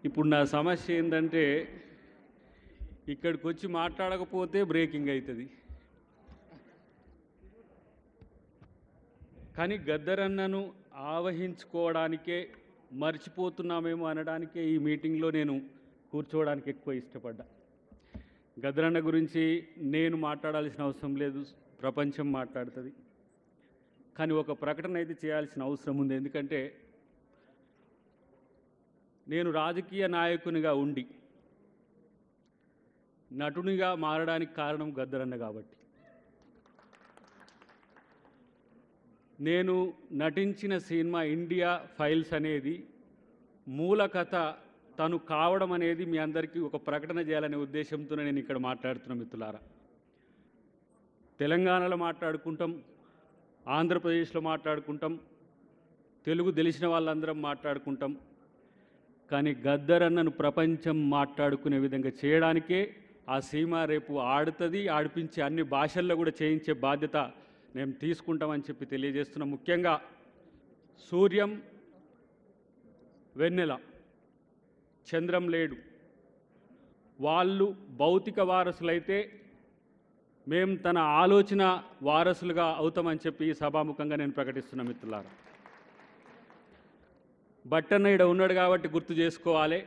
ఇప్పుడు నా సమస్య ఏంటంటే ఇక్కడికి వచ్చి మాట్లాడకపోతే బ్రేకింగ్ అవుతుంది. కానీ గద్దరన్నను ఆవహించుకోవడానికే మర్చిపోతున్నామేమో అనడానికే ఈ మీటింగ్లో నేను కూర్చోవడానికి ఎక్కువ ఇష్టపడ్డా. గద్దరన్న గురించి నేను మాట్లాడాల్సిన అవసరం లేదు, ప్రపంచం మాట్లాడుతుంది. కానీ ఒక ప్రకటన అయితే చేయాల్సిన అవసరం ఉంది. ఎందుకంటే నేను రాజకీయ నాయకునిగా ఉండి నటునిగా మారడానికి కారణం గద్దరన్న కాబట్టి. నేను నటించిన సినిమా ఇండియా ఫైల్స్ అనేది మూల కథ తను కావడం అనేది మీ అందరికీ ఒక ప్రకటన చేయాలనే ఉద్దేశంతో నేను ఇక్కడ మాట్లాడుతున్న మిత్రులారా. తెలంగాణలో మాట్లాడుకుంటాం, ఆంధ్రప్రదేశ్లో మాట్లాడుకుంటాం, తెలుగు తెలిసిన వాళ్ళందరం మాట్లాడుకుంటాం. కానీ గద్దరన్నను ప్రపంచం మాట్లాడుకునే విధంగా చేయడానికే ఆ సినిమా రేపు ఆడుతుంది, ఆడిపించే అన్ని భాషల్లో కూడా చేయించే బాధ్యత మేము తీసుకుంటామని చెప్పి తెలియజేస్తున్నాం. ముఖ్యంగా సూర్యం, వెన్నెల, చంద్రం లేడు, వాళ్ళు భౌతిక వారసులైతే మేము తన ఆలోచన వారసులుగా అవుతామని చెప్పి సభాముఖంగా నేను ప్రకటిస్తున్నా మిత్రులారా. బట్టన్న ఈడ ఉన్నాడు కాబట్టి గుర్తు చేసుకోవాలి.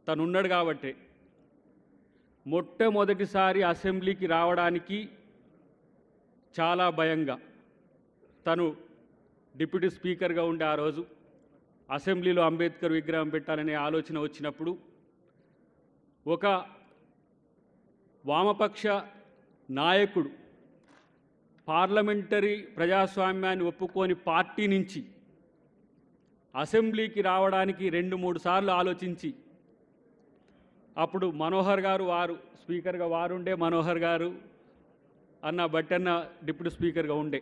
తను ఉన్నాడు కాబట్టి మొట్టమొదటిసారి అసెంబ్లీకి రావడానికి చాలా భయంగా తను డిప్యూటీ స్పీకర్గా ఉండే ఆ రోజు అసెంబ్లీలో అంబేద్కర్ విగ్రహం పెట్టాలనే ఆలోచన వచ్చినప్పుడు ఒక వామపక్ష నాయకుడు పార్లమెంటరీ ప్రజాస్వామ్యాన్ని ఒప్పుకొని పార్టీ నుంచి అసెంబ్లీకి రావడానికి 2-3 సార్లు ఆలోచించి అప్పుడు మనోహర్ గారు వారు స్పీకర్గా వారుండే, మనోహర్ గారు అన్న బట్టన్న డిప్యూటీ స్పీకర్గా ఉండే,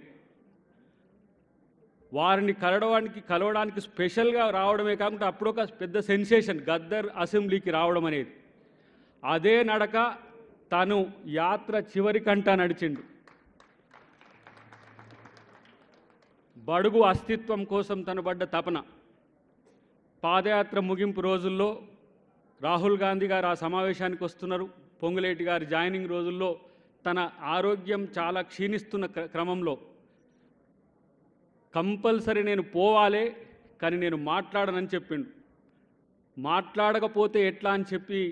వారిని కలవడానికి స్పెషల్గా రావడమే కాకుండా అప్పుడు ఒక పెద్ద సెన్సేషన్ గద్దర్ అసెంబ్లీకి రావడం అనేది. అదే నడక తను యాత్ర చివరికంటా నడిచిండు. బడుగు అస్తిత్వం కోసం తను పడ్డ తపన. పాదయాత్ర ముగింపు రోజుల్లో రాహుల్ గాంధీ గారు ఆ సమావేశానికి వస్తున్నారు, పొంగులేటి గారి జాయినింగ్ రోజుల్లో తన ఆరోగ్యం చాలా క్షీణిస్తున్న క్రమంలో కంపల్సరీ నేను పోవాలే కానీ నేను మాట్లాడనని చెప్పిండు. మాట్లాడకపోతే ఎట్లా అని చెప్పి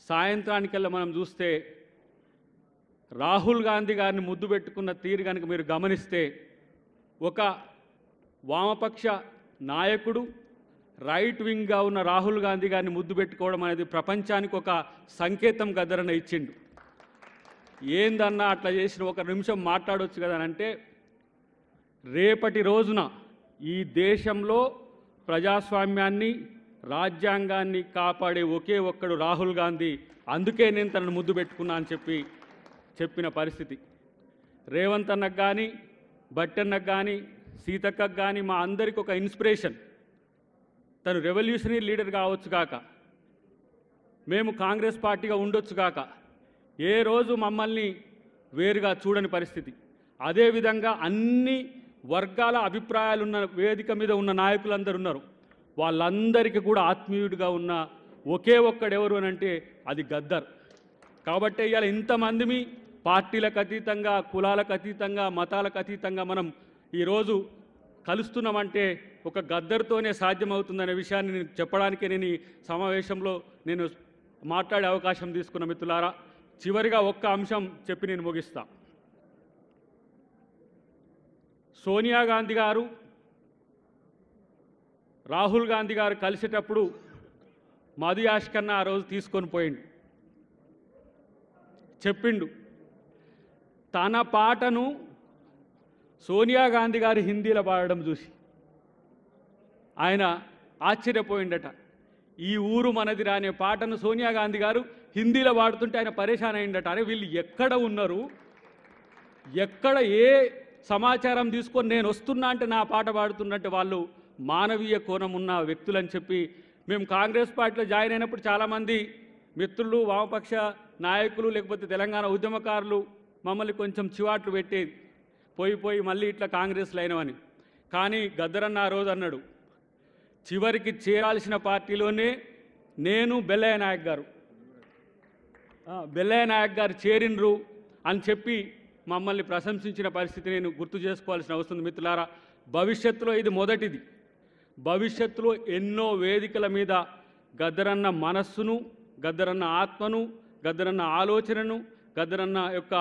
సాయంత్రానికల్లా మనం చూస్తే రాహుల్ గాంధీ గారిని ముద్దు పెట్టుకున్న తీరు కనుక మీరు గమనిస్తే ఒక వామపక్ష నాయకుడు రైట్ వింగ్గా ఉన్న రాహుల్ గాంధీ గారిని ముద్దు పెట్టుకోవడం అనేది ప్రపంచానికి ఒక సంకేతం గద్దరన్న ఇచ్చిండు. ఏందన్నా అట్లా చేసిన, ఒక నిమిషం మాట్లాడవచ్చు కదా అంటే, రేపటి రోజున ఈ దేశంలో ప్రజాస్వామ్యాన్ని రాజ్యాంగాన్ని కాపాడే ఒకే ఒక్కడు రాహుల్ గాంధీ, అందుకే నేను తనను ముద్దు పెట్టుకున్నా అని చెప్పిన పరిస్థితి. రేవంత్ అన్నకు కానీ, బట్టన్నకు కానీ, సీతక్కకు కానీ మా అందరికి ఒక ఇన్స్పిరేషన్. తను రెవల్యూషనరీ లీడర్ కావచ్చు కాక, మేము కాంగ్రెస్ పార్టీగా ఉండొచ్చు కాక, ఏ రోజు మమ్మల్ని వేరుగా చూడని పరిస్థితి. అదేవిధంగా అన్ని వర్గాల అభిప్రాయాలున్న వేదిక మీద ఉన్న నాయకులందరూ ఉన్నారు. వాళ్ళందరికీ కూడా ఆత్మీయుడిగా ఉన్న ఒకే ఒక్కడెవరు అని అంటే అది గద్దర్. కాబట్టి ఇవాళ ఇంతమందిమి పార్టీలకు అతీతంగా, కులాలకు అతీతంగా, మతాలకు అతీతంగా మనం ఈరోజు కలుస్తున్నామంటే ఒక గద్దర్తోనే సాధ్యమవుతుందనే విషయాన్ని నేను చెప్పడానికే నేను ఈ సమావేశంలో నేను మాట్లాడే అవకాశం తీసుకున్న మిత్రులారా. చివరిగా ఒక్క అంశం చెప్పి నేను ముగిస్తా. సోనియా గాంధీ గారు, రాహుల్ గాంధీ గారు కలిసేటప్పుడు మధు యాష్కన్న ఆ రోజు తీసుకొని పోయిండు. చెప్పిండు తన పాటను సోనియా గాంధీ గారు హిందీలో పాడడం చూసి ఆయన ఆశ్చర్యపోయిండట. ఈ ఊరు మనది రానే పాటను సోనియా గాంధీ గారు హిందీలో పాడుతుంటే ఆయన పరేషాన్ అయిందట. అరే వీళ్ళు ఎక్కడ ఉన్నారు, ఎక్కడ ఏ సమాచారం తీసుకొని నేను వస్తున్నా అంటే నా పాట పాడుతున్నట్టు వాళ్ళు మానవీయ కోణం ఉన్న వ్యక్తులని చెప్పి మేము కాంగ్రెస్ పార్టీలో జాయిన్ అయినప్పుడు చాలామంది మిత్రులు, వామపక్ష నాయకులు, లేకపోతే తెలంగాణ ఉద్యమకారులు మమ్మల్ని కొంచెం చివాట్లు పెట్టేది, పోయి మళ్ళీ ఇట్లా కాంగ్రెస్లో అయినవని. కానీ గద్దరన్న ఆ రోజు అన్నాడు, చివరికి చేరాల్సిన పార్టీలోనే నేను బెల్లయ్య నాయక్ గారు చేరినరు అని చెప్పి మమ్మల్ని ప్రశంసించిన పరిస్థితి నేను గుర్తు చేసుకోవాల్సిన అవసరం ఉంది. మిత్రులారా, భవిష్యత్తులో ఇది మొదటిది. భవిష్యత్తులో ఎన్నో వేదికల మీద గద్దరన్న మనస్సును, గద్దరన్న ఆత్మను, గద్దరన్న ఆలోచనను, గద్దరన్న యొక్క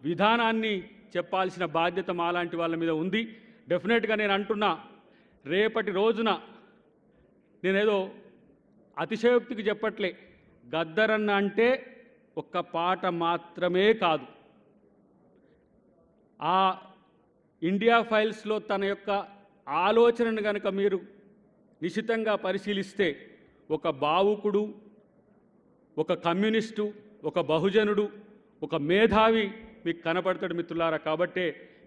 విధానాన్ని చెప్పాల్సిన బాధ్యత మాలాంటి వాళ్ళ మీద ఉంది. డెఫినెట్గా నేను అంటున్నా, రేపటి రోజున నేనేదో అతిశయోక్తికి చెప్పట్లే. గద్దరన్న అంటే ఒక్క పాట మాత్రమే కాదు. ఆ ఇండియా ఫైల్స్లో తన యొక్క ఆలోచనను కనుక మీరు నిశితంగా పరిశీలిస్తే ఒక భావుకుడు, ఒక కమ్యూనిస్టు, ఒక బహుజనుడు, ఒక మేధావి మీకు కనపడతాడు మిత్రులారా. కాబట్టే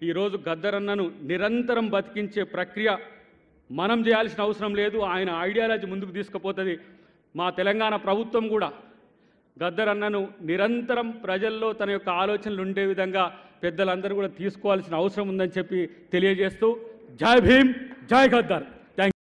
ఈరోజు గద్దరన్నను నిరంతరం బతికించే ప్రక్రియ మనం చేయాల్సిన అవసరం లేదు. ఆయన ఐడియాలజీ ముందుకు తీసుకుపోతుంది. మా తెలంగాణ ప్రభుత్వం కూడా గద్దరన్నను నిరంతరం ప్రజల్లో తన యొక్క ఆలోచనలు ఉండే విధంగా పెద్దలందరూ కూడా తీసుకోవాల్సిన అవసరం ఉందని చెప్పి తెలియజేస్తూ జై భీమ్, జై గద్దర్.